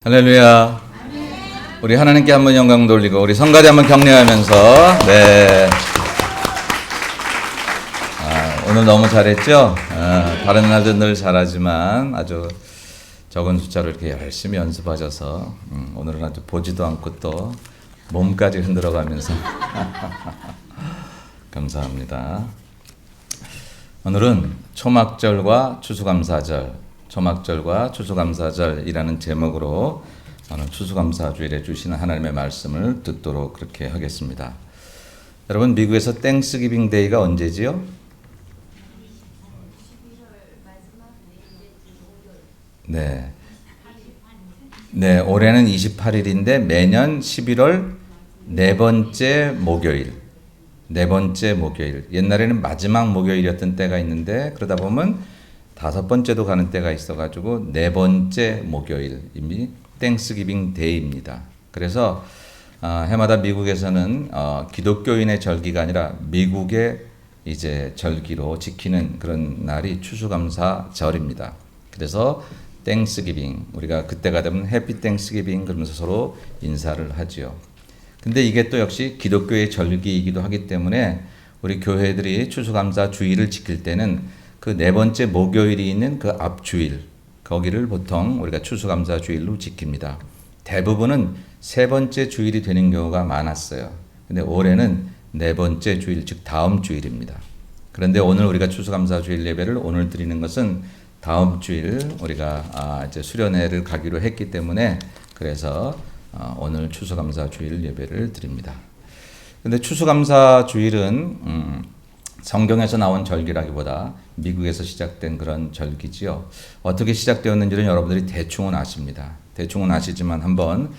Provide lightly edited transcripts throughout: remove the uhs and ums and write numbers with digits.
할렐루야. 우리 하나님께 한번 영광 돌리고 우리 성가대 한번 격려하면서 오늘 너무 잘했죠? 다른 날도 늘 잘하지만 아주 적은 숫자로 이렇게 열심히 연습하셔서 오늘은 아주 보지도 않고 또 몸까지 흔들어가면서 감사합니다. 오늘은 초막절과 추수감사절, 초막절과 추수감사절이라는 제목으로 오늘 추수감사주일에 주시는 하나님의 말씀을 듣도록 그렇게 하겠습니다. 여러분, 미국에서 땡스기빙 데이가 언제지요? 네, 올해는 28일인데 매년 11월 네 번째 목요일. 옛날에는 마지막 목요일이었던 때가 있는데 그러다 보면 다섯 번째도 가는 때가 있어가지고 네 번째 목요일이 땡스기빙 데이입니다. 그래서 해마다 미국에서는 기독교인의 절기가 아니라 미국의 이제 절기로 지키는 그런 날이 추수감사절입니다. 그래서 땡스기빙, 우리가 그때가 되면 해피 땡스기빙 그러면서 서로 인사를 하지요. 근데 이게 또 역시 기독교의 절기이기도 하기 때문에 우리 교회들이 추수감사 주일을 지킬 때는 그 네 번째 목요일이 있는 그 앞주일, 거기를 보통 우리가 추수감사 주일로 지킵니다. 대부분은 세 번째 주일이 되는 경우가 많았어요. 근데 올해는 네 번째 주일, 즉 다음 주일입니다. 그런데 오늘 우리가 추수감사 주일 예배를 오늘 드리는 것은 다음 주일 우리가 이제 수련회를 가기로 했기 때문에 그래서 오늘 추수감사 주일 예배를 드립니다. 근데 추수감사 주일은 성경에서 나온 절기라기보다 미국에서 시작된 그런 절기지요. 어떻게 시작되었는지는 여러분들이 대충은 아십니다. 대충은 아시지만 한번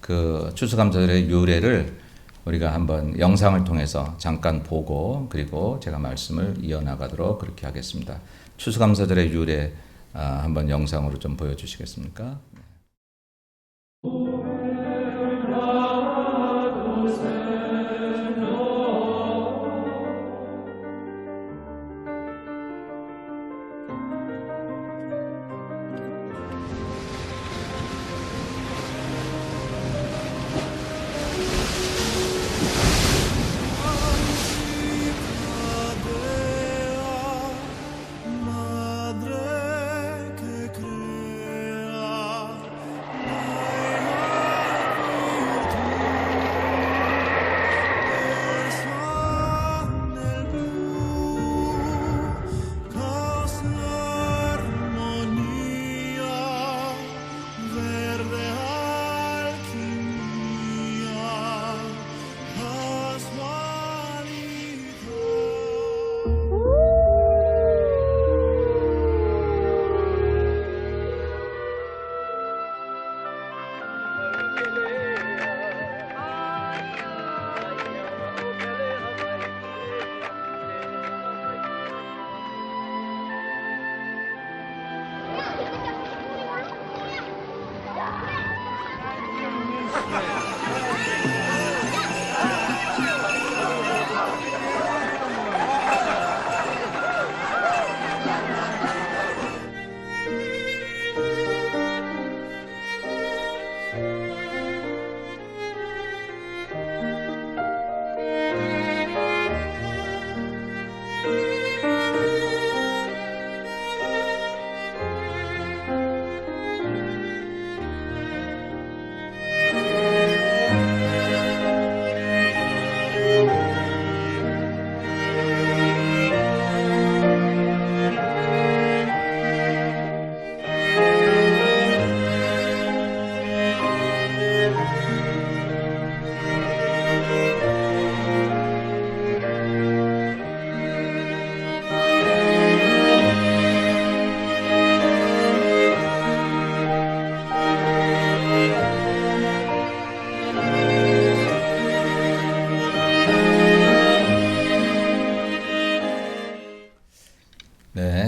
그 추수감사절의 유래를 우리가 한번 영상을 통해서 잠깐 보고 그리고 제가 말씀을 이어나가도록 그렇게 하겠습니다. 추수감사절의 유래 한번 영상으로 좀 보여주시겠습니까?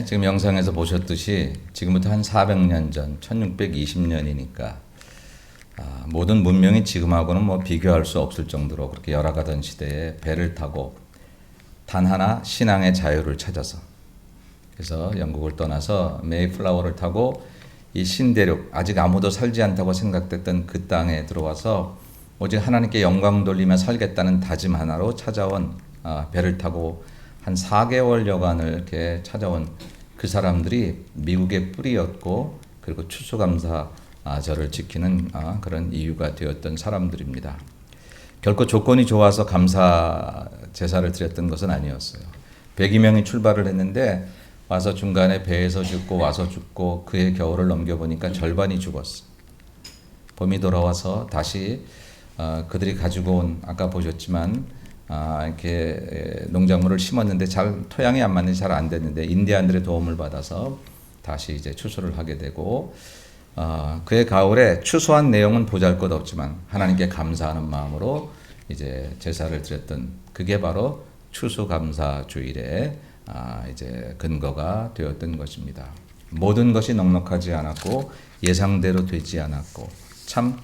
지금 영상에서 보셨듯이 지금부터 한 400년 전, 1620년이니까 모든 문명이 지금하고는 뭐 비교할 수 없을 정도로 그렇게 열악하던 시대에 배를 타고 단 하나 신앙의 자유를 찾아서 그래서 영국을 떠나서 메이플라워를 타고 이 신대륙 아직 아무도 살지 않다고 생각됐던 그 땅에 들어와서 오직 하나님께 영광 돌리며 살겠다는 다짐 하나로 찾아온 배를 타고 한 4개월 여간을 이렇게 찾아온 그 사람들이 미국의 뿌리였고 그리고 추수감사절을 지키는 그런 이유가 되었던 사람들입니다. 결코 조건이 좋아서 감사 제사를 드렸던 것은 아니었어요. 100여 명이 출발을 했는데 와서 중간에 배에서 죽고 와서 죽고 그의 겨울을 넘겨보니까 절반이 죽었어요. 봄이 돌아와서 다시 그들이 가지고 온 아까 보셨지만 이렇게 농작물을 심었는데 잘 토양이 안 맞는지 잘 안 됐는데 인디안들의 도움을 받아서 다시 이제 추수를 하게 되고 그의 가을에 추수한 내용은 보잘것없지만 하나님께 감사하는 마음으로 이제 제사를 드렸던 그게 바로 추수감사주일의 이제 근거가 되었던 것입니다. 모든 것이 넉넉하지 않았고 예상대로 되지 않았고 참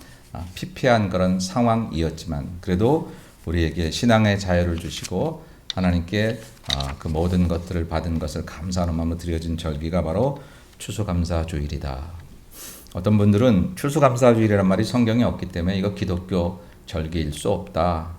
피폐한 그런 상황이었지만 그래도 우리에게 신앙의 자유를 주시고 하나님께 그 모든 것들을 받은 것을 감사하는 마음으로 드려진 절기가 바로 추수감사주일이다. 어떤 분들은 추수감사주일이란 말이 성경에 없기 때문에 이거 기독교 절기일 수 없다.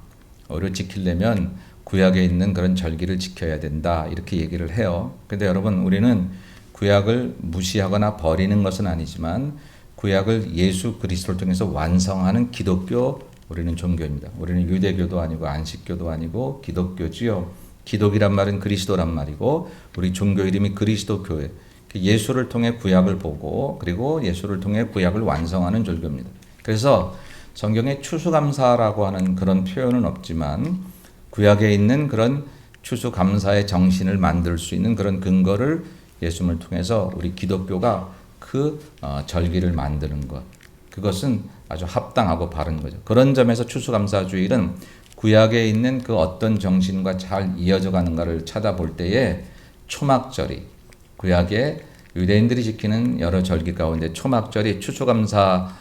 오히려 지키려면 구약에 있는 그런 절기를 지켜야 된다. 이렇게 얘기를 해요. 근데 여러분 우리는 구약을 무시하거나 버리는 것은 아니지만 구약을 예수 그리스도를 통해서 완성하는 기독교 우리는 종교입니다. 우리는 유대교도 아니고 안식교도 아니고 기독교지요. 기독이란 말은 그리스도란 말이고 우리 종교 이름이 그리스도교회. 예수를 통해 구약을 보고 그리고 예수를 통해 구약을 완성하는 종교입니다. 그래서 성경에 추수감사라고 하는 그런 표현은 없지만 구약에 있는 그런 추수감사의 정신을 만들 수 있는 그런 근거를 예수님을 통해서 우리 기독교가 그 절기를 만드는 것. 그것은 아주 합당하고 바른 거죠. 그런 점에서 추수감사주일은 구약에 있는 그 어떤 정신과 잘 이어져 가는가를 찾아볼 때에 초막절이 구약의 유대인들이 지키는 여러 절기 가운데 초막절이 추수감사절을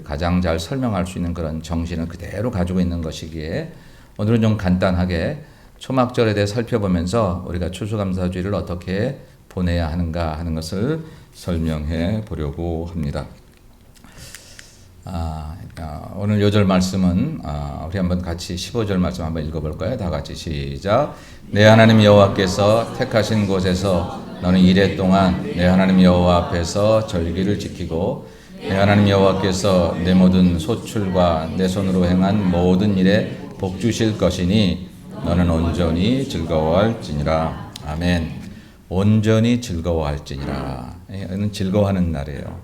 가장 잘 설명할 수 있는 그런 정신을 그대로 가지고 있는 것이기에 오늘은 좀 간단하게 초막절에 대해 살펴보면서 우리가 추수감사주일을 어떻게 보내야 하는가 하는 것을 설명해 보려고 합니다. 오늘 요절 말씀은 우리 한번 같이 15절 말씀 한번 읽어볼까요? 다 같이 시작. 내 하나님 여호와께서 택하신 곳에서 너는 이레 동안 내 하나님 여호와 앞에서 절기를 지키고 내 하나님 여호와께서 내 모든 소출과 내 손으로 행한 모든 일에 복 주실 것이니 너는 온전히 즐거워할지니라. 아멘. 온전히 즐거워할지니라. 이는 즐거워하는 날이에요.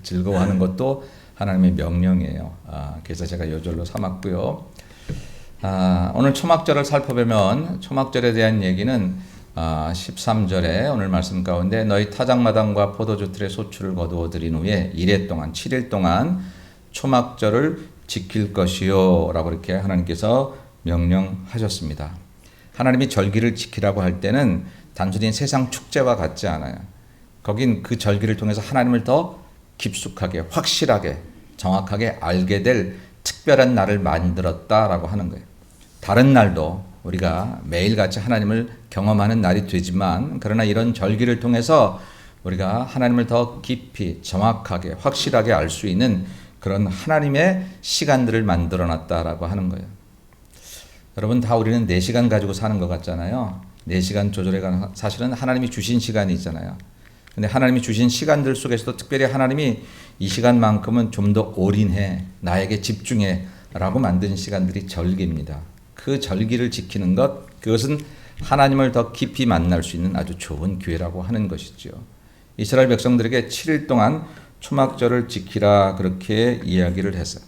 즐거워하는 것도 하나님의 명령이에요. 그래서 제가 요절로 삼았고요. 오늘 초막절을 살펴보면 초막절에 대한 얘기는 13절에 오늘 말씀 가운데 너희 타작마당과 포도주 틀의 소출을 거두어 들인 후에 1회 동안 7일 동안 초막절을 지킬 것이요 라고 이렇게 하나님께서 명령하셨습니다. 하나님이 절기를 지키라고 할 때는 단순히 세상 축제와 같지 않아요. 거긴 그 절기를 통해서 하나님을 더 깊숙하게 확실하게 정확하게 알게 될 특별한 날을 만들었다라고 하는 거예요. 다른 날도 우리가 매일같이 하나님을 경험하는 날이 되지만 그러나 이런 절기를 통해서 우리가 하나님을 더 깊이 정확하게 확실하게 알 수 있는 그런 하나님의 시간들을 만들어놨다라고 하는 거예요. 여러분 다 우리는 4시간 가지고 사는 것 같잖아요. 4시간 조절해가는 사실은 하나님이 주신 시간이 있잖아요. 근데 하나님이 주신 시간들 속에서도 특별히 하나님이 이 시간만큼은 좀 더 올인해 나에게 집중해 라고 만든 시간들이 절기입니다. 그 절기를 지키는 것 그것은 하나님을 더 깊이 만날 수 있는 아주 좋은 기회라고 하는 것이죠. 이스라엘 백성들에게 7일 동안 초막절을 지키라 그렇게 이야기를 했어요.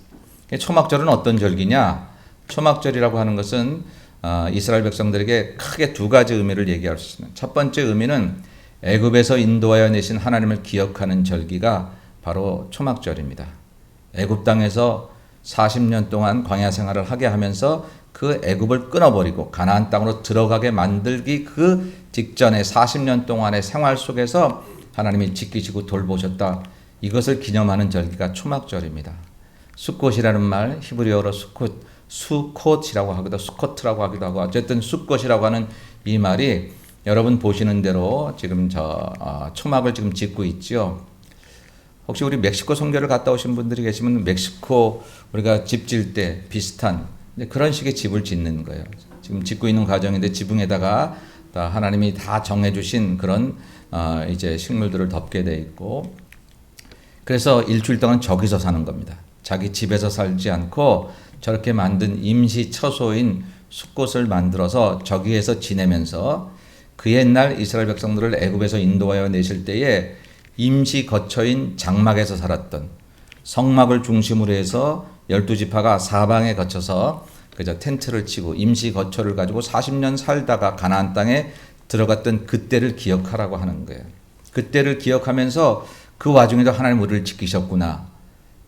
초막절은 어떤 절기냐? 초막절이라고 하는 것은 이스라엘 백성들에게 크게 2가지 의미를 얘기할 수 있는 첫 번째 의미는 애굽에서 인도하여 내신 하나님을 기억하는 절기가 바로 초막절입니다. 애굽 땅에서 40년 동안 광야 생활을 하게 하면서 그 애굽을 끊어버리고 가나안 땅으로 들어가게 만들기 그 직전에 40년 동안의 생활 속에서 하나님이 지키시고 돌보셨다. 이것을 기념하는 절기가 초막절입니다. 수콧이라는 말 히브리어로 수콧이라고 하기도 수코트라고 하기도 하고 어쨌든 수콧이라고 하는 이 말이 여러분 보시는 대로 지금 초막을 지금 짓고 있죠. 혹시 우리 멕시코 선교를 갔다 오신 분들이 계시면 멕시코 우리가 집 질 때 비슷한 그런 식의 집을 짓는 거예요. 지금 짓고 있는 과정인데 지붕에다가 하나님이 다 정해주신 그런 이제 식물들을 덮게 돼 있고, 그래서 일주일 동안 저기서 사는 겁니다. 자기 집에서 살지 않고 저렇게 만든 임시 처소인 숲곳을 만들어서 저기에서 지내면서 그 옛날 이스라엘 백성들을 애굽에서 인도하여 내실 때에 임시 거처인 장막에서 살았던, 성막을 중심으로 해서 12지파가 사방에 거쳐서 그저 텐트를 치고 임시 거처를 가지고 40년 살다가 가나안 땅에 들어갔던 그때를 기억하라고 하는 거예요. 그때를 기억하면서 그 와중에도 하나님 우리를 지키셨구나.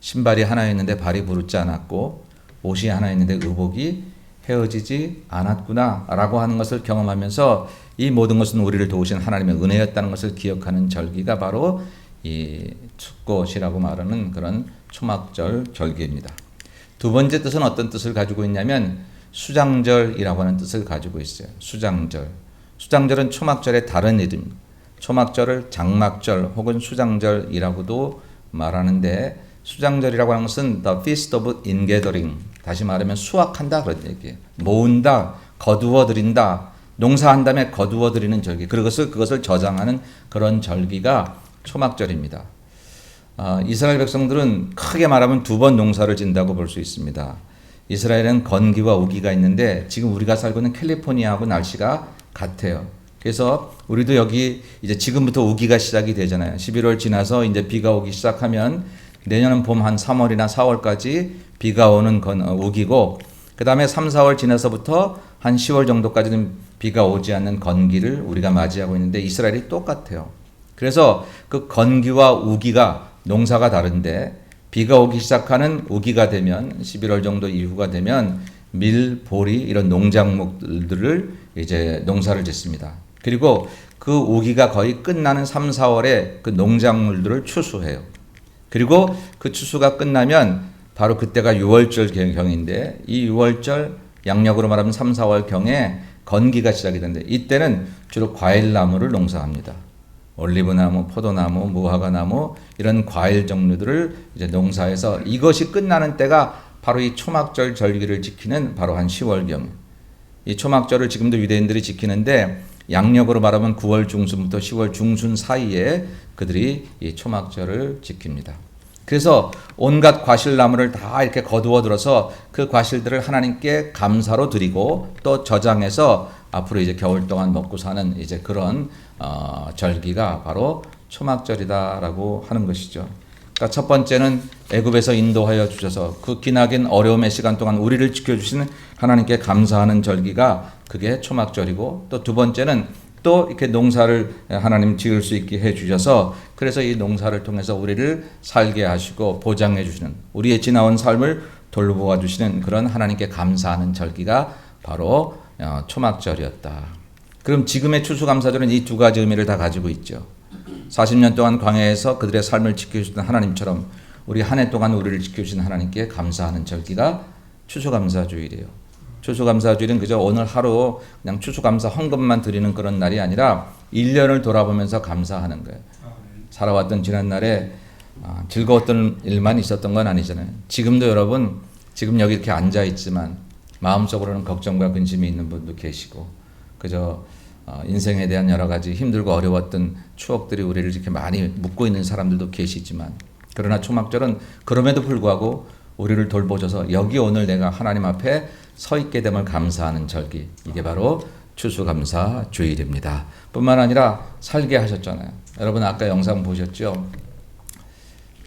신발이 하나였는데 발이 부르지 않았고 옷이 하나였는데 의복이 헤어지지 않았구나 라고 하는 것을 경험하면서 이 모든 것은 우리를 도우신 하나님의 은혜였다는 것을 기억하는 절기가 바로 이 숫꽃이라고 말하는 그런 초막절 절기입니다. 두 번째 뜻은 어떤 뜻을 가지고 있냐면 수장절이라고 하는 뜻을 가지고 있어요. 수장절. 수장절은 초막절의 다른 이름입니다. 초막절을 장막절 혹은 수장절이라고도 말하는데, 수장절이라고 하는 것은 The Feast of Ingathering, 다시 말하면 수확한다 그런 얘기예요. 모은다, 거두어 들인다, 농사한 다음에 거두어 들이는 절기, 그것을 저장하는 그런 절기가 초막절입니다. 이스라엘 백성들은 크게 말하면 두 번 농사를 진다고 볼 수 있습니다. 이스라엘은 건기와 우기가 있는데 지금 우리가 살고 있는 캘리포니아하고 날씨가 같아요. 그래서 우리도 여기 이제 지금부터 우기가 시작이 되잖아요. 11월 지나서 이제 비가 오기 시작하면 내년은 봄 한 3월이나 4월까지 비가 오는 우기고, 그 다음에 3, 4월 지나서부터 한 10월 정도까지는 비가 오지 않는 건기를 우리가 맞이하고 있는데 이스라엘이 똑같아요. 그래서 그 건기와 우기가 농사가 다른데, 비가 오기 시작하는 우기가 되면 11월 정도 이후가 되면 밀, 보리 이런 농작물들을 이제 농사를 짓습니다. 그리고 그 우기가 거의 끝나는 3, 4월에 그 농작물들을 추수해요. 그리고 그 추수가 끝나면 바로 그때가 6월절 경인데, 이 6월절 양력으로 말하면 3, 4월 경에 건기가 시작이 되는데, 이때는 주로 과일나무를 농사합니다. 올리브나무, 포도나무, 무화과나무 이런 과일 종류들을 이제 농사해서 이것이 끝나는 때가 바로 이 초막절 절기를 지키는 바로 한 10월경. 이 초막절을 지금도 유대인들이 지키는데 양력으로 말하면 9월 중순부터 10월 중순 사이에 그들이 이 초막절을 지킵니다. 그래서 온갖 과실나무를 다 이렇게 거두어 들어서 그 과실들을 하나님께 감사로 드리고 또 저장해서 앞으로 이제 겨울 동안 먹고 사는 이제 그런 절기가 바로 초막절이다라고 하는 것이죠. 그러니까 첫 번째는 애굽에서 인도하여 주셔서 그 기나긴 어려움의 시간 동안 우리를 지켜주시는 하나님께 감사하는 절기가 그게 초막절이고, 또 두 번째는 또 이렇게 농사를 하나님 지을 수 있게 해주셔서 그래서 이 농사를 통해서 우리를 살게 하시고 보장해 주시는, 우리의 지나온 삶을 돌보아 주시는 그런 하나님께 감사하는 절기가 바로 초막절이었다. 그럼 지금의 추수감사절은 이 두 가지 의미를 다 가지고 있죠. 40년 동안 광야에서 그들의 삶을 지켜주시던 하나님처럼 우리 한 해 동안 우리를 지켜주신 하나님께 감사하는 절기가 추수감사주일이에요. 추수감사주일은 그저 오늘 하루 그냥 추수감사 헌금만 드리는 그런 날이 아니라 1년을 돌아보면서 감사하는 거예요. 살아왔던 지난날에 즐거웠던 일만 있었던 건 아니잖아요. 지금도 여러분, 지금 여기 이렇게 앉아 있지만 마음속으로는 걱정과 근심이 있는 분도 계시고, 그저 인생에 대한 여러 가지 힘들고 어려웠던 추억들이 우리를 이렇게 많이 묻고 있는 사람들도 계시지만, 그러나 초막절은 그럼에도 불구하고 우리를 돌보셔서 여기 오늘 내가 하나님 앞에 서 있게 됨을 감사하는 절기, 이게 바로 추수감사 주일입니다. 뿐만 아니라 살게 하셨잖아요. 여러분 아까 영상 보셨죠?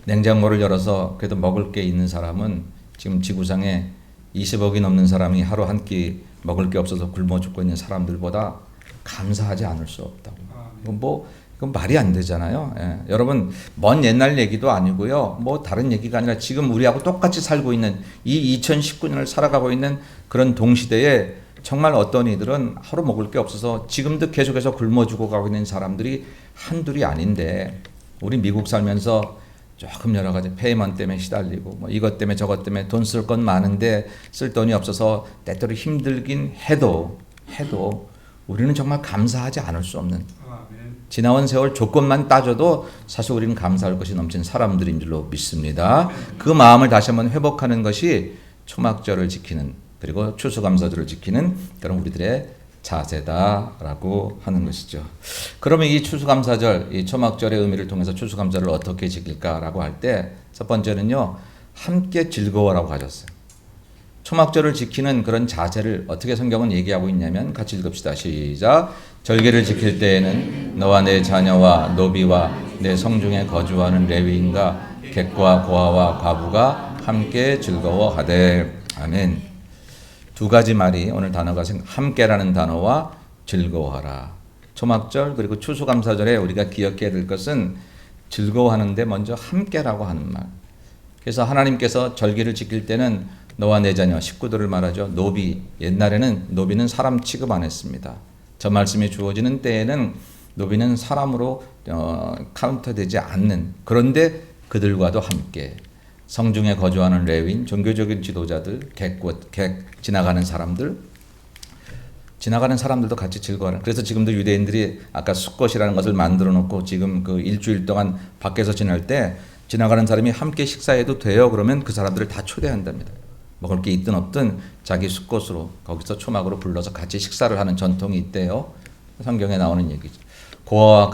냉장고를 열어서 그래도 먹을 게 있는 사람은 지금 지구상에 20억이 넘는 사람이 하루 한 끼 먹을 게 없어서 굶어 죽고 있는 사람들보다 감사하지 않을 수 없다고. 이건 말이 안 되잖아요. 예. 여러분 먼 옛날 얘기도 아니고요. 다른 얘기가 아니라 지금 우리하고 똑같이 살고 있는 이 2019년을 살아가고 있는 그런 동시대에 정말 어떤 이들은 하루 먹을 게 없어서 지금도 계속해서 굶어 죽어가고 있는 사람들이 한둘이 아닌데, 우리 미국 살면서 조금 여러 가지 페이먼 때문에 시달리고 이것 때문에 저것 때문에 돈 쓸 건 많은데 쓸 돈이 없어서 때때로 힘들긴 해도 우리는 정말 감사하지 않을 수 없는, 지나온 세월 조건만 따져도 사실 우리는 감사할 것이 넘치는 사람들인 줄로 믿습니다. 그 마음을 다시 한번 회복하는 것이 초막절을 지키는 그리고 추수감사절을 지키는 그런 우리들의 자세다라고 하는 것이죠. 그러면 이 추수감사절, 이 초막절의 의미를 통해서 추수감사를 어떻게 지킬까라고 할 때 첫 번째는요, 함께 즐거워라고 하셨어요. 초막절을 지키는 그런 자세를 어떻게 성경은 얘기하고 있냐면 같이 읽읍시다. 시작. 절기를 지킬 때에는 너와 내 자녀와 노비와 내 성중에 거주하는 레위인과 객과 고아와 과부가 함께 즐거워하되. 아멘. 두 가지 말이 오늘 단어가 함께라는 단어와 즐거워하라. 초막절 그리고 추수감사절에 우리가 기억해야 될 것은 즐거워하는데 먼저 함께라고 하는 말. 그래서 하나님께서 절기를 지킬 때는 너와 내 자녀, 식구들을 말하죠. 노비, 옛날에는 노비는 사람 취급 안 했습니다. 저 말씀이 주어지는 때에는 노비는 사람으로 카운터되지 않는, 그런데 그들과도 함께 성중에 거주하는 레위인, 종교적인 지도자들, 객 지나가는 사람들도 같이 즐거워하는. 그래서 지금도 유대인들이 아까 수컷이라는 것을 만들어 놓고 지금 그 일주일 동안 밖에서 지낼 때 지나가는 사람이 함께 식사해도 돼요. 그러면 그 사람들을 다 초대한답니다. 먹을 게 있든 없든 자기 수컷으로 거기서 초막으로 불러서 같이 식사를 하는 전통이 있대요. 성경에 나오는 얘기죠. 고아와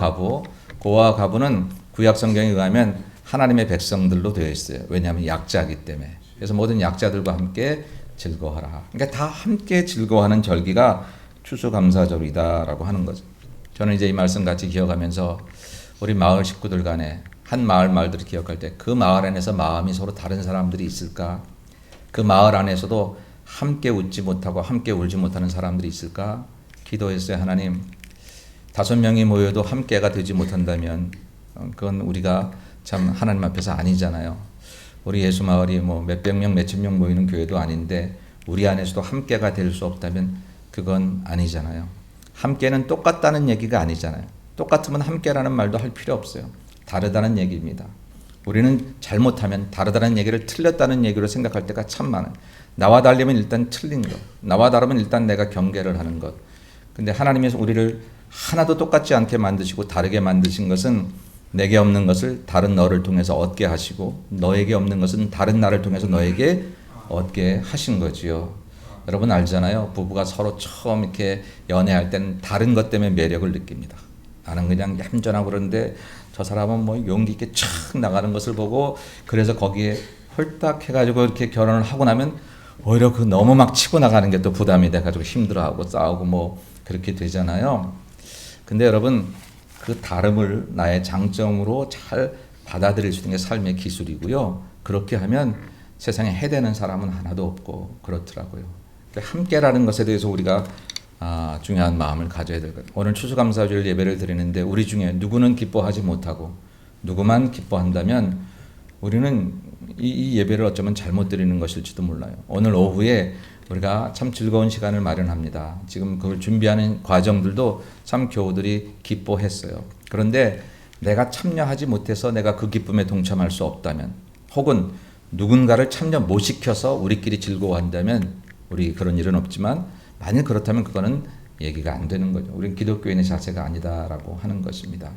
가부는 구약 성경에 의하면 하나님의 백성들로 되어 있어요. 왜냐하면 약자이기 때문에. 그래서 모든 약자들과 함께 즐거워하라. 그러니까 다 함께 즐거워하는 절기가 추수감사절이다라고 하는 거죠. 저는 이제 이 말씀 같이 기억하면서 우리 마을 식구들 간에 한 말들을 기억할 때 그 마을 안에서 마음이 서로 다른 사람들이 있을까? 그 마을 안에서도 함께 웃지 못하고 함께 울지 못하는 사람들이 있을까? 기도했어요. 하나님, 5명이 모여도 함께가 되지 못한다면 그건 우리가 참 하나님 앞에서 아니잖아요. 우리 예수마을이 뭐 몇백 명, 몇천 명 모이는 교회도 아닌데 우리 안에서도 함께가 될 수 없다면 그건 아니잖아요. 함께는 똑같다는 얘기가 아니잖아요. 똑같으면 함께라는 말도 할 필요 없어요. 다르다는 얘기입니다. 우리는 잘못하면 다르다는 얘기를 틀렸다는 얘기로 생각할 때가 참 많아요. 나와 다르면 일단 틀린 것, 나와 다르면 일단 내가 경계를 하는 것. 근데 하나님께서 우리를 하나도 똑같지 않게 만드시고 다르게 만드신 것은 내게 없는 것을 다른 너를 통해서 얻게 하시고 너에게 없는 것은 다른 나를 통해서 너에게 얻게 하신 거지요. 여러분 알잖아요. 부부가 서로 처음 이렇게 연애할 때는 다른 것 때문에 매력을 느낍니다. 나는 그냥 얌전하고 그런데 저 사람은 뭐 용기 있게 촥 나가는 것을 보고 그래서 거기에 홀딱 해가지고 이렇게 결혼을 하고 나면 오히려 그 너무 막 치고 나가는 게 또 부담이 돼가지고 힘들어하고 싸우고 뭐 그렇게 되잖아요. 근데 여러분 그 다름을 나의 장점으로 잘 받아들일 수 있는 게 삶의 기술이고요. 그렇게 하면 세상에 해대는 사람은 하나도 없고 그렇더라고요. 함께라는 것에 대해서 우리가 중요한 마음을 가져야 될 것 같아요. 오늘 추수감사절 예배를 드리는데 우리 중에 누구는 기뻐하지 못하고 누구만 기뻐한다면 우리는 이 예배를 어쩌면 잘못 드리는 것일지도 몰라요. 오늘 오후에 우리가 참 즐거운 시간을 마련합니다. 지금 그걸 준비하는 과정들도 참 교우들이 기뻐했어요. 그런데 내가 참여하지 못해서 내가 그 기쁨에 동참할 수 없다면 혹은 누군가를 참여 못 시켜서 우리끼리 즐거워한다면 우리 그런 일은 없지만 만일 그렇다면 그거는 얘기가 안 되는 거죠. 우리는 기독교인의 자세가 아니다라고 하는 것입니다.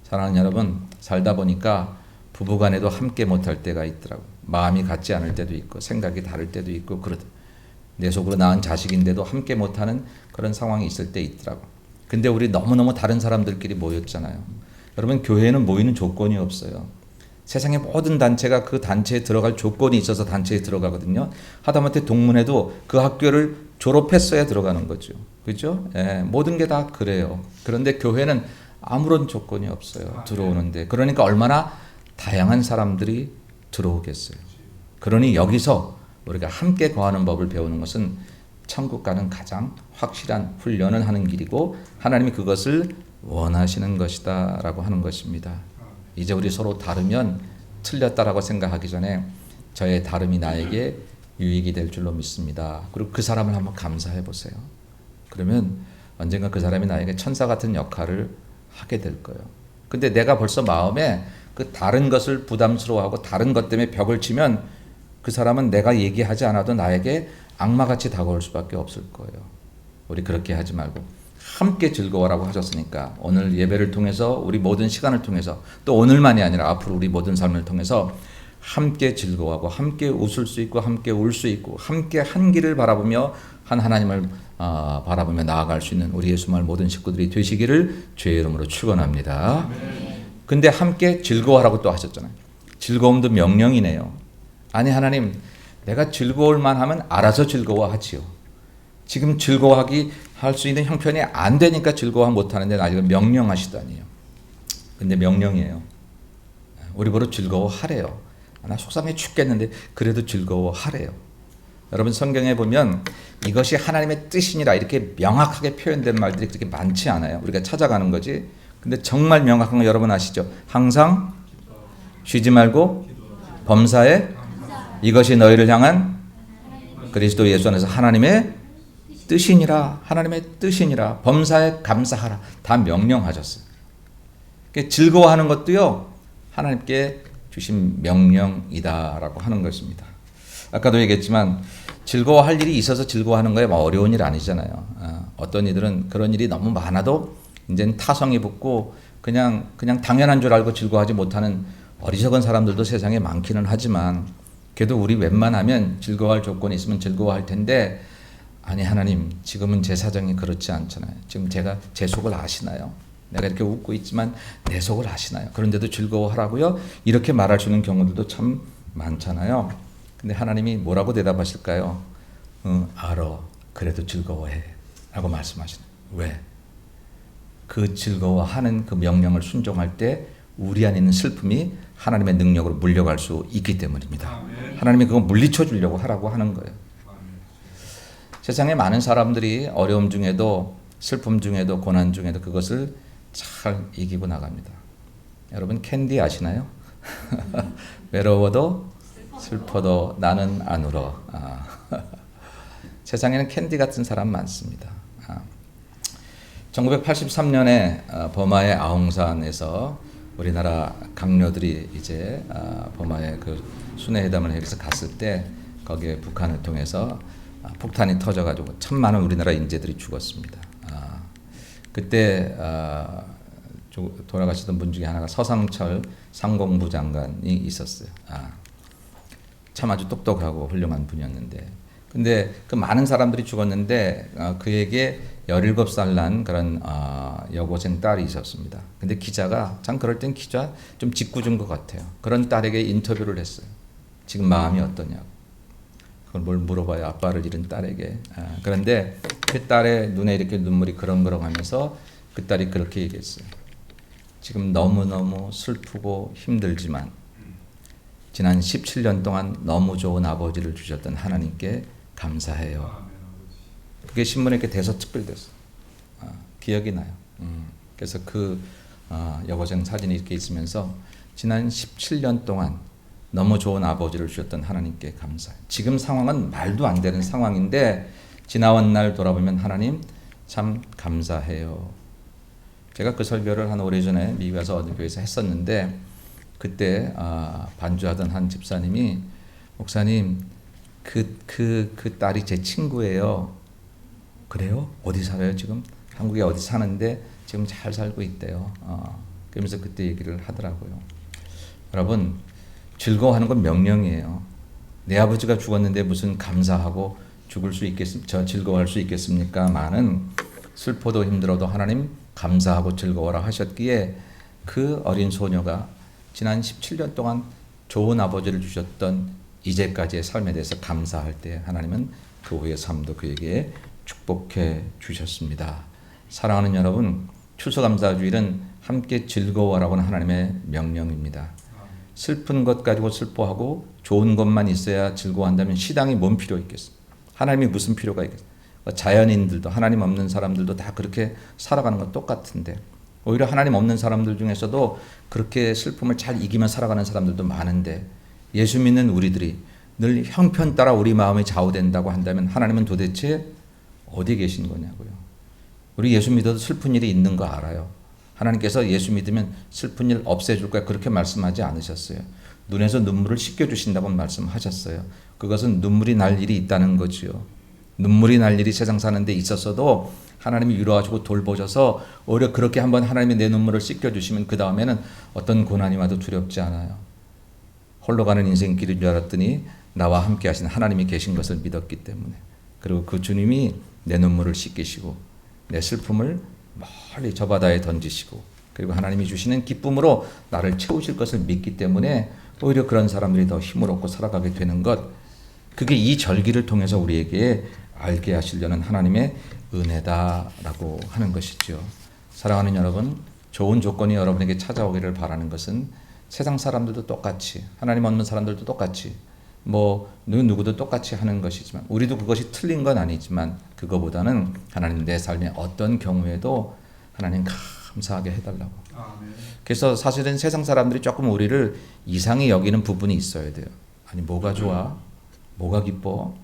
사랑하는 여러분, 살다 보니까 부부간에도 함께 못할 때가 있더라고요. 마음이 같지 않을 때도 있고 생각이 다를 때도 있고 내 속으로 낳은 자식인데도 함께 못하는 그런 상황이 있을 때 있더라고요. 근데 우리 너무너무 다른 사람들끼리 모였잖아요. 여러분 교회에는 모이는 조건이 없어요. 세상의 모든 단체가 그 단체에 들어갈 조건이 있어서 단체에 들어가거든요. 하다못해 동문회도 그 학교를 졸업했어야 들어가는 거죠. 그렇죠? 예, 모든 게 다 그래요. 그런데 교회는 아무런 조건이 없어요. 들어오는데. 그러니까 얼마나 다양한 사람들이 들어오겠어요. 그러니 여기서 우리가 함께 거하는 법을 배우는 것은 천국 가는 가장 확실한 훈련을 하는 길이고 하나님이 그것을 원하시는 것이다 라고 하는 것입니다. 이제 우리 서로 다르면 틀렸다라고 생각하기 전에 저의 다름이 나에게 유익이 될 줄로 믿습니다. 그리고 그 사람을 한번 감사해 보세요. 그러면 언젠가 그 사람이 나에게 천사 같은 역할을 하게 될 거예요. 근데 내가 벌써 마음에 그 다른 것을 부담스러워하고 다른 것 때문에 벽을 치면 그 사람은 내가 얘기하지 않아도 나에게 악마같이 다가올 수밖에 없을 거예요. 우리 그렇게 하지 말고 함께 즐거워라고 하셨으니까 오늘 예배를 통해서 우리 모든 시간을 통해서 또 오늘만이 아니라 앞으로 우리 모든 삶을 통해서 함께 즐거워하고 함께 웃을 수 있고 함께 울 수 있고 함께 한 길을 바라보며 한 하나님을 바라보며 나아갈 수 있는 우리 예수말 모든 식구들이 되시기를 주의 이름으로 축원합니다. 근데 함께 즐거워하라고 또 하셨잖아요. 즐거움도 명령이네요. 아니 하나님, 내가 즐거울 만하면 알아서 즐거워하지요. 지금 즐거워하기 할 수 있는 형편이 안 되니까 즐거워 못하는데 나 지금 명령하시다니요. 근데 명령이에요. 우리 보러 즐거워하래요. 나 속상해 죽겠는데 그래도 즐거워하래요. 여러분 성경에 보면 이것이 하나님의 뜻이니라 이렇게 명확하게 표현된 말들이 그렇게 많지 않아요. 우리가 찾아가는 거지. 근데 정말 명확한 거 여러분 아시죠? 항상 쉬지 말고 범사에 이것이 너희를 향한 그리스도 예수 안에서 하나님의 뜻이니라. 하나님의 뜻이니라. 범사에 감사하라. 다 명령하셨어요. 즐거워하는 것도요, 하나님께 주신 명령이다라고 하는 것입니다. 아까도 얘기했지만 즐거워할 일이 있어서 즐거워하는 거에 어려운 일 아니잖아요. 어떤 이들은 그런 일이 너무 많아도 이제는 타성이 붙고 그냥 당연한 줄 알고 즐거워하지 못하는 어리석은 사람들도 세상에 많기는 하지만 그래도 우리 웬만하면 즐거워할 조건이 있으면 즐거워할 텐데 아니 하나님 지금은 제 사정이 그렇지 않잖아요. 지금 제가 제 속을 아시나요? 내가 이렇게 웃고 있지만 내 속을 아시나요? 그런데도 즐거워하라고요? 이렇게 말할 수 있는 경우들도 참 많잖아요. 근데 하나님이 뭐라고 대답하실까요? 알아. 그래도 즐거워해. 라고 말씀하시네요. 왜? 그 즐거워하는 그 명령을 순종할 때 우리 안에 있는 슬픔이 하나님의 능력으로 물려갈 수 있기 때문입니다. 하나님이 그거 물리쳐 주려고 하라고 하는 거예요. 세상에 많은 사람들이 어려움 중에도 슬픔 중에도 고난 중에도 그것을 잘 이기고 나갑니다. 여러분 캔디 아시나요? 외로워도 슬퍼도 나는 안 울어. 세상에는 캔디 같은 사람 많습니다. 1983년에 버마의 아웅산에서 우리나라 강요들이 이제 버마의 그 순회회담을 해서 갔을 때 거기에 북한을 통해서 폭탄이 터져가지고 천만은 우리나라 인재들이 죽었습니다. 그때 돌아가시던 분 중에 하나가 서상철 상공부 장관이 있었어요. 참 아주 똑똑하고 훌륭한 분이었는데, 근데 그 많은 사람들이 죽었는데 그에게 17살 난 그런 여고생 딸이 있었습니다. 근데 기자가 참 그럴 땐 기자 좀 짓궂은 것 같아요. 그런 딸에게 인터뷰를 했어요. 지금 마음이 어떠냐고. 그걸 뭘 물어봐요. 아빠를 잃은 딸에게. 그런데 그 딸의 눈에 이렇게 눈물이 그렁그렁하면서 그 딸이 그렇게 얘기했어요. 지금 너무너무 슬프고 힘들지만 지난 17년 동안 너무 좋은 아버지를 주셨던 하나님께 감사해요. 그게 신문에 이렇게 대서특필됐어요. 기억이 나요. 그래서 그 여고생 사진이 이렇게 있으면서 지난 17년 동안 너무 좋은 아버지를 주셨던 하나님께 감사해요. 지금 상황은 말도 안 되는 상황인데 지나온 날 돌아보면 하나님 참 감사해요. 제가 그 설교를 한 오래전에 미국에 가서 어느 교회에서 했었는데 그때 반주하던 한 집사님이 목사님 그 딸이 제 친구예요. 그래요? 어디 살아요 지금? 한국에 어디 사는데 지금 잘 살고 있대요. 그러면서 그때 얘기를 하더라고요. 여러분 즐거워하는 건 명령이에요. 내 아버지가 죽었는데 무슨 감사하고 저 즐거워할 수 있겠습니까? 많은 슬퍼도 힘들어도 하나님 감사하고 즐거워라 하셨기에 그 어린 소녀가 지난 17년 동안 좋은 아버지를 주셨던 이제까지의 삶에 대해서 감사할 때 하나님은 그 후의 삶도 그에게 축복해 주셨습니다. 사랑하는 여러분, 추수감사주일은 함께 즐거워라고는 하나님의 명령입니다. 슬픈 것 가지고 슬퍼하고 좋은 것만 있어야 즐거워한다면 시당이 뭔 필요 있겠습니까? 하나님이 무슨 필요가 있겠습니까? 자연인들도 하나님 없는 사람들도 다 그렇게 살아가는 건 똑같은데 오히려 하나님 없는 사람들 중에서도 그렇게 슬픔을 잘 이기며 살아가는 사람들도 많은데 예수 믿는 우리들이 늘 형편 따라 우리 마음이 좌우된다고 한다면 하나님은 도대체 어디 계신 거냐고요. 우리 예수 믿어도 슬픈 일이 있는 거 알아요. 하나님께서 예수 믿으면 슬픈 일 없애줄 거야 그렇게 말씀하지 않으셨어요. 눈에서 눈물을 씻겨주신다고 말씀하셨어요. 그것은 눈물이 날 일이 있다는 거지요. 눈물이 날 일이 세상 사는 데 있었어도 하나님이 위로하시고 돌보셔서 오히려 그렇게 한번 하나님이 내 눈물을 씻겨주시면 그 다음에는 어떤 고난이 와도 두렵지 않아요. 홀로 가는 인생길인 줄 알았더니 나와 함께 하신 하나님이 계신 것을 믿었기 때문에, 그리고 그 주님이 내 눈물을 씻기시고 내 슬픔을 멀리 저 바다에 던지시고, 그리고 하나님이 주시는 기쁨으로 나를 채우실 것을 믿기 때문에 오히려 그런 사람들이 더 힘을 얻고 살아가게 되는 것, 그게 이 절기를 통해서 우리에게 알게 하시려는 하나님의 은혜다라고 하는 것이죠. 사랑하는 여러분, 좋은 조건이 여러분에게 찾아오기를 바라는 것은 세상 사람들도 똑같이, 하나님 없는 사람들도 똑같이, 누구도 똑같이 하는 것이지만, 우리도 그것이 틀린 건 아니지만, 그거보다는 하나님 내 삶의 어떤 경우에도 하나님 감사하게 해달라고. 그래서 사실은 세상 사람들이 조금 우리를 이상히 여기는 부분이 있어야 돼요. 아니 뭐가 좋아? 뭐가 기뻐?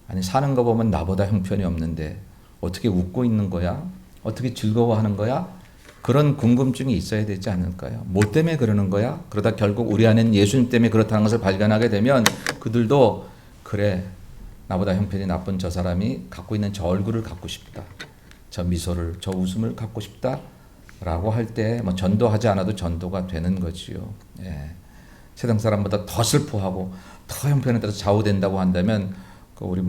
아니 사는 거 보면 나보다 형편이 없는데 어떻게 웃고 있는 거야? 어떻게 즐거워하는 거야? 그런 궁금증이 있어야 되지 않을까요? 뭐 때문에 그러는 거야? 그러다 결국 우리 안에는 예수님 때문에 그렇다는 것을 발견하게 되면 그들도 그래, 나보다 형편이 나쁜 저 사람이 갖고 있는 저 얼굴을 갖고 싶다, 저 미소를, 저 웃음을 갖고 싶다 라고 할 때 전도하지 않아도 전도가 되는 거지요. 예. 세상 사람보다 더 슬퍼하고 더 형편에 따라서 좌우된다고 한다면 우리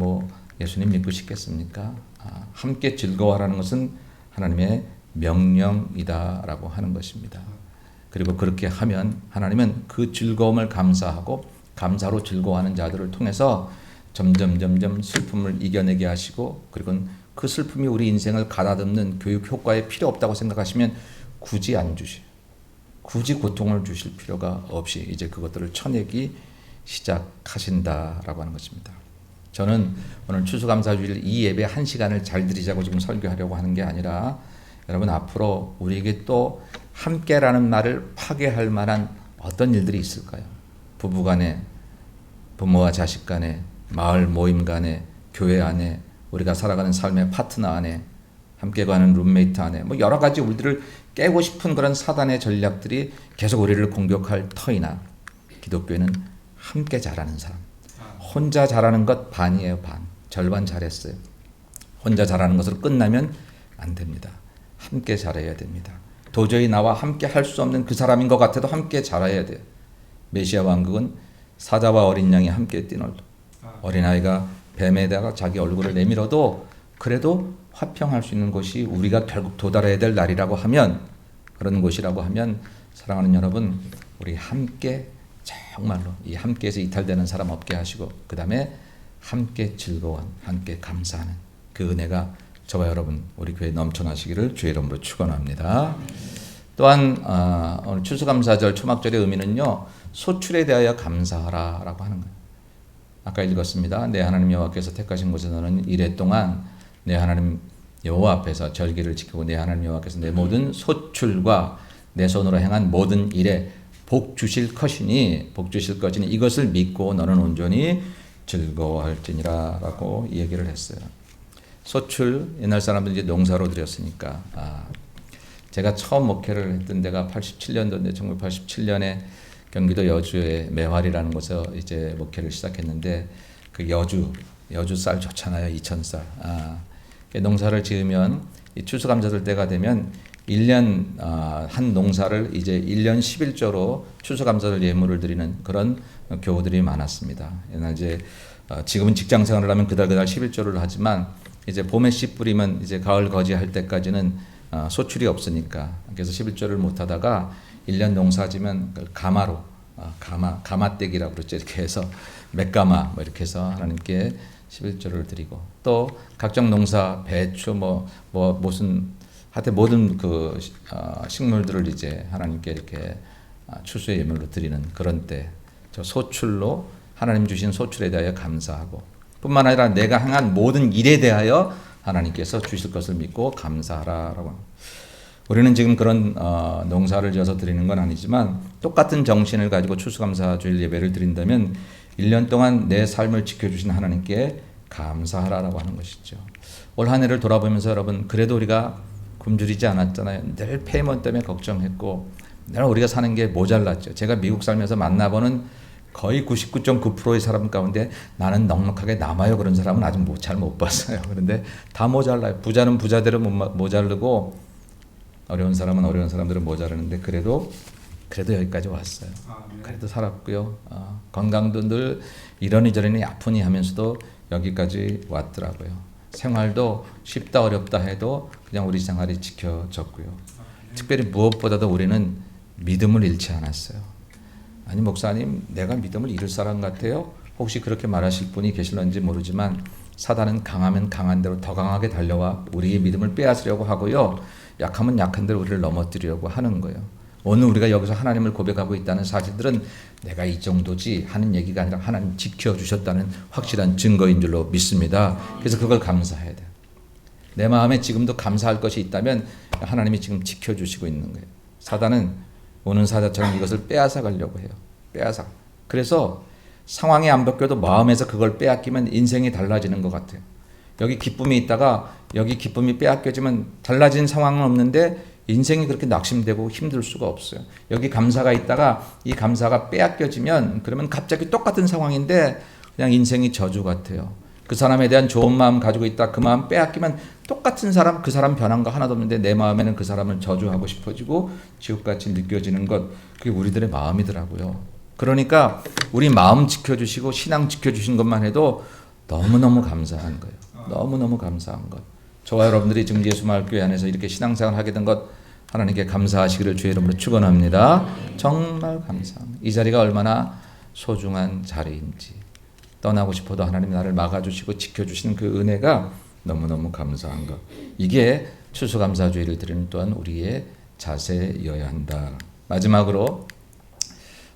예수님 믿고 싶겠습니까? 함께 즐거워하라는 것은 하나님의 명령이다라고 하는 것입니다. 그리고 그렇게 하면 하나님은 그 즐거움을 감사하고 감사로 즐거워하는 자들을 통해서 점점 슬픔을 이겨내게 하시고, 그리고 그 슬픔이 우리 인생을 가다듬는 교육 효과에 필요 없다고 생각하시면 굳이 안 주시, 굳이 고통을 주실 필요가 없이 이제 그것들을 쳐내기 시작하신다라고 하는 것입니다. 저는 오늘 추수감사주일 이 예배 1시간을 잘 드리자고 지금 설교하려고 하는 게 아니라, 여러분 앞으로 우리에게 또 함께라는 말을 파괴할 만한 어떤 일들이 있을까요? 부부간에, 부모와 자식 간에, 마을 모임 간에, 교회 안에, 우리가 살아가는 삶의 파트너 안에, 함께 가는 룸메이트 안에, 여러 가지 우리들을 깨고 싶은 그런 사단의 전략들이 계속 우리를 공격할 터이나, 기독교에는 함께 자라는 사람, 혼자 자라는 것 반이에요. 반, 절반 잘했어요. 혼자 자라는 것으로 끝나면 안 됩니다. 함께 자라야 됩니다. 도저히 나와 함께 할 수 없는 그 사람인 것 같아도 함께 자라야 돼요. 메시아 왕국은 사자와 어린 양이 함께 뛰놀도, 어린아이가 뱀에다가 자기 얼굴을 내밀어도 그래도 화평할 수 있는 곳이 우리가 결국 도달해야 될 날이라고 하면, 그런 곳이라고 하면, 사랑하는 여러분, 우리 함께 정말로 이 함께에서 이탈되는 사람 없게 하시고, 그 다음에 함께 즐거워하는, 함께 감사하는 그 은혜가 저와 여러분 우리 교회에 넘쳐나시기를 주의 이름으로 축원합니다. 또한 오늘 추수감사절 초막절의 의미는요, 소출에 대하여 감사하라라고 하는 거예요. 아까 읽었습니다. 내 하나님 여호와께서 택하신 곳에 너는 이래 동안 내 하나님 여호와 앞에서 절기를 지키고 내 하나님 여호와께서 내 모든 소출과 내 손으로 행한 모든 일에 복 주실 것이니 이것을 믿고 너는 온전히 즐거워할지니라 라고 얘기를 했어요. 소출, 옛날 사람들이 이제 농사로 드렸으니까, 제가 처음 목회를 했던 데가 87년도인데 1987년에 경기도 여주의 매활이라는 곳에서 이제 목회를 시작했는데, 그 여주 쌀 좋잖아요. 2000쌀. 농사를 지으면 이 추수감사절 때가 되면 1년 한 농사를 이제 1년 11조로 추수감사절 예물을 드리는 그런 교우들이 많았습니다. 옛날 이제 지금은 직장 생활을 하면 그달 11조를 하지만, 이제 봄에 씨 뿌리면 이제 가을 거지할 때까지는 소출이 없으니까, 그래서 11조를 못 하다가 1년 농사 지면 가마로, 가마떼기라고 그러죠. 이렇게 해서 맥가마 이렇게 해서 하나님께 11조를 드리고, 또 각종 농사, 배추 무슨 하여튼 모든 그 식물들을 이제 하나님께 이렇게 추수의 예물로 드리는 그런 때, 저 소출로 하나님 주신 소출에 대하여 감사하고, 뿐만 아니라 내가 행한 모든 일에 대하여 하나님께서 주실 것을 믿고 감사하라라고. 우리는 지금 그런 농사를 지어서 드리는 건 아니지만, 똑같은 정신을 가지고 추수감사주일 예배를 드린다면 1년 동안 내 삶을 지켜주신 하나님께 감사하라라고 하는 것이죠. 올 한 해를 돌아보면서 여러분, 그래도 우리가 굶주리지 않았잖아요. 늘 페이먼 때문에 걱정했고, 늘 우리가 사는 게 모자랐죠. 제가 미국 살면서 만나보는 거의 99.9%의 사람 가운데 나는 넉넉하게 남아요. 그런 사람은 아직 잘 못 봤어요. 그런데 다 모자라요. 부자는 부자대로 모자르고 어려운 사람은 어려운 사람들은 모자르는데 그래도 여기까지 왔어요. 그래도 살았고요. 건강도 늘 이러니 아프니 하면서도 여기까지 왔더라고요. 생활도 쉽다 어렵다 해도 그냥 우리 생활이 지켜졌고요. 특별히 무엇보다도 우리는 믿음을 잃지 않았어요. 아니 목사님, 내가 믿음을 잃을 사람 같아요? 혹시 그렇게 말하실 분이 계실런지 모르지만 사단은 강하면 강한 대로 더 강하게 달려와 우리의 믿음을 빼앗으려고 하고요. 약하면 약한 대로 우리를 넘어뜨리려고 하는 거예요. 오늘 우리가 여기서 하나님을 고백하고 있다는 사실들은 내가 이 정도지 하는 얘기가 아니라 하나님 지켜주셨다는 확실한 증거인 줄로 믿습니다. 그래서 그걸 감사해야 돼요. 내 마음에 지금도 감사할 것이 있다면 하나님이 지금 지켜주시고 있는 거예요. 사단은 오는 사자처럼 이것을 빼앗아 가려고 해요. 빼앗아. 그래서 상황이 안 바뀌어도 마음에서 그걸 빼앗기면 인생이 달라지는 것 같아요. 여기 기쁨이 있다가 여기 기쁨이 빼앗겨지면 달라진 상황은 없는데 인생이 그렇게 낙심되고 힘들 수가 없어요. 여기 감사가 있다가 이 감사가 빼앗겨지면 그러면 갑자기 똑같은 상황인데 그냥 인생이 저주 같아요. 그 사람에 대한 좋은 마음 가지고 있다 그 마음 빼앗기면 똑같은 사람 그 사람 변한 거 하나도 없는데 내 마음에는 그 사람을 저주하고 싶어지고 지옥같이 느껴지는 것 그게 우리들의 마음이더라고요. 그러니까 우리 마음 지켜주시고 신앙 지켜주신 것만 해도 너무너무 감사한 거예요. 너무너무 감사한 것. 저와 여러분들이 지금 예수마을교회 안에서 이렇게 신앙생활 하게 된 것 하나님께 감사하시기를 주의 이름으로 축원합니다. 정말 감사합니다. 이 자리가 얼마나 소중한 자리인지 떠나고 싶어도 하나님이 나를 막아주시고 지켜주시는 그 은혜가 너무너무 감사한 것. 이게 추수감사주의를 드리는 또한 우리의 자세여야 한다. 마지막으로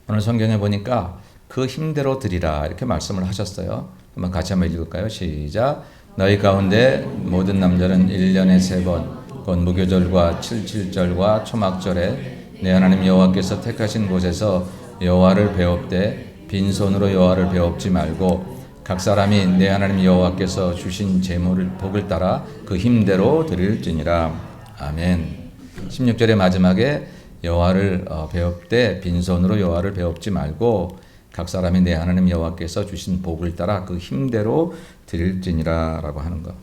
오늘 성경에 보니까 그 힘대로 드리라 이렇게 말씀을 하셨어요. 한번 같이 한번 읽을까요? 시작. 너희 가운데 모든 남자는 1년에 3번 곧 무교절과 칠칠절과 초막절에 내 하나님 여호와께서 택하신 곳에서 여호와를 배웁되 빈손으로 여호와를 배웁지 말고 각 사람이 내 하나님 여호와께서 주신 재물을 복을 따라 그 힘대로 드릴지니라. 아멘. 16절의 마지막에 여호와를 배웁되 빈손으로 여호와를 배웁지 말고 각 사람이 내 하나님 여호와께서 주신 복을 따라 그 힘대로 드릴지니라라고 하는 것.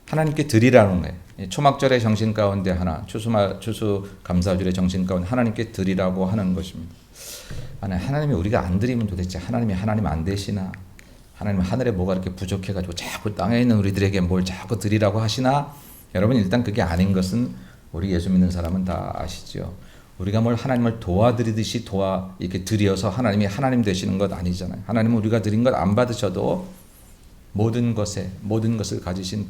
하나님께 드리라는 거예요. 초막절의 정신 가운데 하나, 추수감사절의 정신 가운데 하나님께 드리라고 하는 것입니다. 하나님이 우리가 안 드리면 도대체 하나님이 하나님 안 되시나? 하나님 하늘에 뭐가 이렇게 부족해가지고 자꾸 땅에 있는 우리들에게 뭘 자꾸 드리라고 하시나? 여러분 일단 그게 아닌 것은 우리 예수 믿는 사람은 다 아시죠. 우리가 뭘 하나님을 도와드리듯이 이렇게 드려서 하나님이 하나님 되시는 것 아니잖아요. 하나님은 우리가 드린 것 안 받으셔도 모든 것을 가지신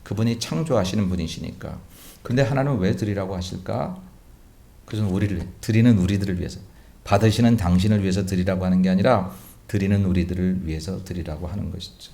그분이 창조하시는 분이시니까. 근데 하나님은 왜 드리라고 하실까? 그것은 드리는 우리들을 위해서, 받으시는 당신을 위해서 드리라고 하는 게 아니라 드리는 우리들을 위해서 드리라고 하는 것이죠.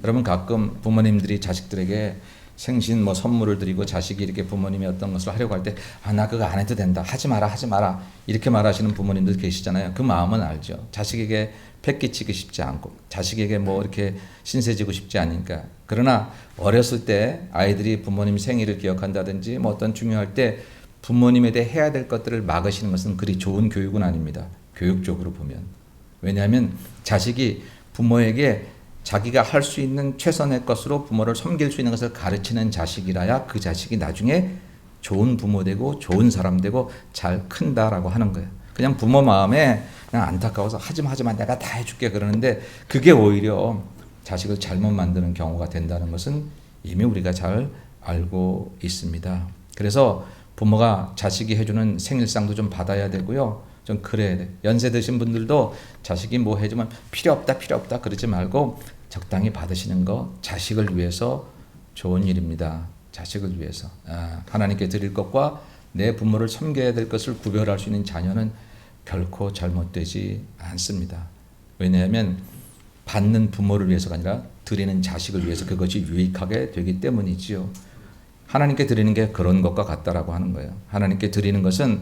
여러분 가끔 부모님들이 자식들에게 생신 선물을 드리고 자식이 이렇게 부모님이 어떤 것을 하려고 할 때 나 그거 안 해도 된다. 하지 마라 이렇게 말하시는 부모님들 계시잖아요. 그 마음은 알죠. 자식에게 패기치기 쉽지 않고 자식에게 이렇게 신세지고 싶지 않으니까. 그러나 어렸을 때 아이들이 부모님 생일을 기억한다든지 어떤 중요할 때 부모님에 대해 해야 될 것들을 막으시는 것은 그리 좋은 교육은 아닙니다. 교육적으로 보면. 왜냐하면 자식이 부모에게 자기가 할 수 있는 최선의 것으로 부모를 섬길 수 있는 것을 가르치는 자식이라야 그 자식이 나중에 좋은 부모 되고 좋은 사람 되고 잘 큰다라고 하는 거예요. 그냥 부모 마음에 그냥 안타까워서 하지마 내가 다 해줄게 그러는데 그게 오히려 자식을 잘못 만드는 경우가 된다는 것은 이미 우리가 잘 알고 있습니다. 그래서 부모가 자식이 해주는 생일상도 좀 받아야 되고요. 좀 그래야 돼. 연세 드신 분들도 자식이 해주면 필요 없다 그러지 말고 적당히 받으시는 거 자식을 위해서 좋은 일입니다. 자식을 위해서. 하나님께 드릴 것과 내 부모를 섬겨야 될 것을 구별할 수 있는 자녀는 결코 잘못되지 않습니다. 왜냐하면 받는 부모를 위해서가 아니라 드리는 자식을 위해서 그것이 유익하게 되기 때문이지요. 하나님께 드리는 게 그런 것과 같다라고 하는 거예요. 하나님께 드리는 것은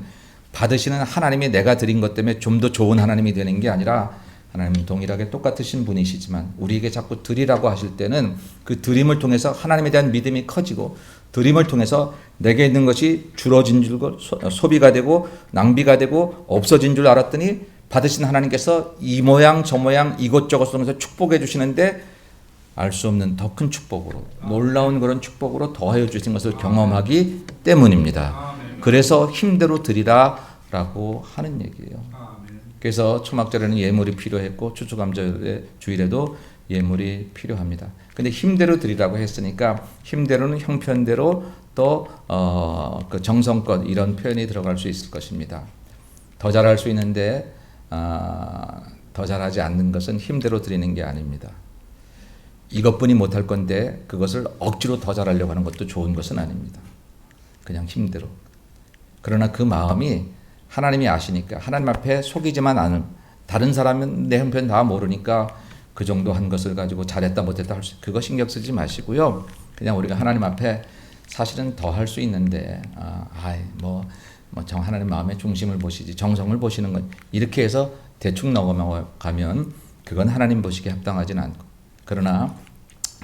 받으시는 하나님이 내가 드린 것 때문에 좀 더 좋은 하나님이 되는 게 아니라 하나님은 동일하게 똑같으신 분이시지만 우리에게 자꾸 드리라고 하실 때는 그 드림을 통해서 하나님에 대한 믿음이 커지고 드림을 통해서 내게 있는 것이 줄어진 줄 소비가 되고 낭비가 되고 없어진 줄 알았더니 받으신 하나님께서 이 모양 저 모양 이것저것 통해서 축복해 주시는데 알 수 없는 더 큰 축복으로, 놀라운 그런 축복으로 더하여 주신 것을 경험하기 때문입니다. 그래서 힘대로 드리라라고 하는 얘기예요. 그래서 초막절에는 예물이 필요했고 추수감사절의 주일에도 예물이 필요합니다. 근데 힘대로 드리라고 했으니까 힘대로는 형편대로 또 그 정성껏 이런 표현이 들어갈 수 있을 것입니다. 더 잘할 수 있는데 더 잘하지 않는 것은 힘대로 드리는 게 아닙니다. 이것뿐이 못할 건데 그것을 억지로 더 잘하려고 하는 것도 좋은 것은 아닙니다. 그냥 힘대로. 그러나 그 마음이 하나님이 아시니까 하나님 앞에 속이지만 않은, 다른 사람은 내 형편 다 모르니까 그 정도 한 것을 가지고 잘했다 못했다 할 수, 그거 신경 쓰지 마시고요. 그냥 우리가 하나님 앞에 사실은 더 할 수 있는데 하나님 마음의 중심을 보시지 정성을 보시는 건 이렇게 해서 대충 넘어가면 그건 하나님 보시기에 합당하지는 않고, 그러나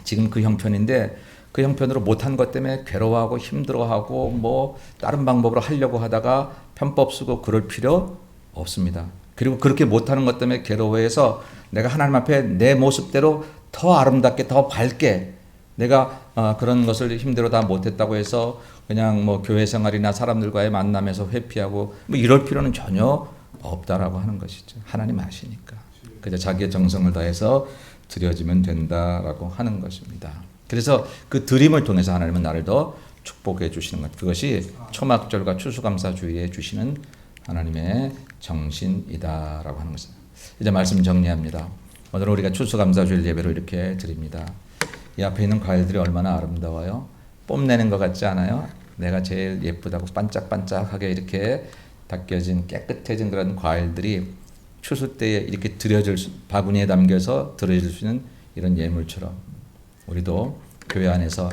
지금 그 형편인데 그 형편으로 못한 것 때문에 괴로워하고 힘들어하고 뭐 다른 방법으로 하려고 하다가 편법 쓰고 그럴 필요 없습니다. 그리고 그렇게 못하는 것 때문에 괴로워해서 내가 하나님 앞에 내 모습대로 더 아름답게 더 밝게 내가 그런 것을 힘대로 다 못했다고 해서 그냥 뭐 교회 생활이나 사람들과의 만남에서 회피하고 뭐 이럴 필요는 전혀 없다라고 하는 것이죠. 하나님 아시니까. 그저 자기의 정성을 다해서 드려지면 된다라고 하는 것입니다. 그래서 그 드림을 통해서 하나님은 나를 더 축복해 주시는 것, 그것이 초막절과 추수감사주의에 주시는 하나님의 정신이다라고 하는 것입니다. 이제 말씀 정리합니다. 오늘 우리가 추수감사주일 예배로 이렇게 드립니다. 이 앞에 있는 과일들이 얼마나 아름다워요. 뽐내는 것 같지 않아요? 내가 제일 예쁘다고 반짝반짝하게 이렇게 닦여진 깨끗해진 그런 과일들이 추수 때에 이렇게 바구니에 담겨서 드려질 수 있는 이런 예물처럼 우리도 교회 안에서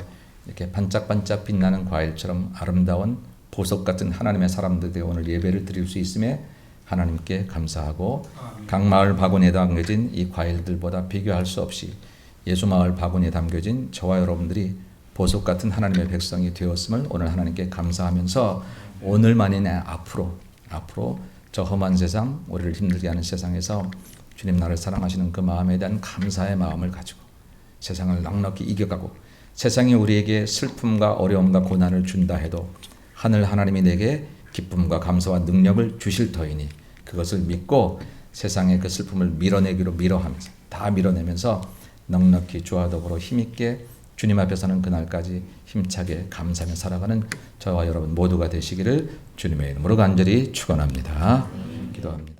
이렇게 반짝반짝 빛나는 과일처럼 아름다운 보석 같은 하나님의 사람들이 오늘 예배를 드릴 수 있음에 하나님께 감사하고, 각 마을 바구니에 담겨진 이 과일들보다 비교할 수 없이 예수 마을 바구니에 담겨진 저와 여러분들이 보석 같은 하나님의 백성이 되었음을 오늘 하나님께 감사하면서 오늘만이 아니라 앞으로 저 험한 세상, 우리를 힘들게 하는 세상에서 주님 나를 사랑하시는 그 마음에 대한 감사의 마음을 가지고 세상을 넉넉히 이겨가고, 세상이 우리에게 슬픔과 어려움과 고난을 준다 해도 하늘 하나님이 내게 기쁨과 감사와 능력을 주실 터이니 그것을 믿고 세상의 그 슬픔을 밀어내면서 다 밀어내면서 넉넉히 주와 더불어 힘있게 주님 앞에 서는 그날까지 힘차게 감사하며 살아가는 저와 여러분 모두가 되시기를 주님의 이름으로 간절히 축원합니다. 기도합니다.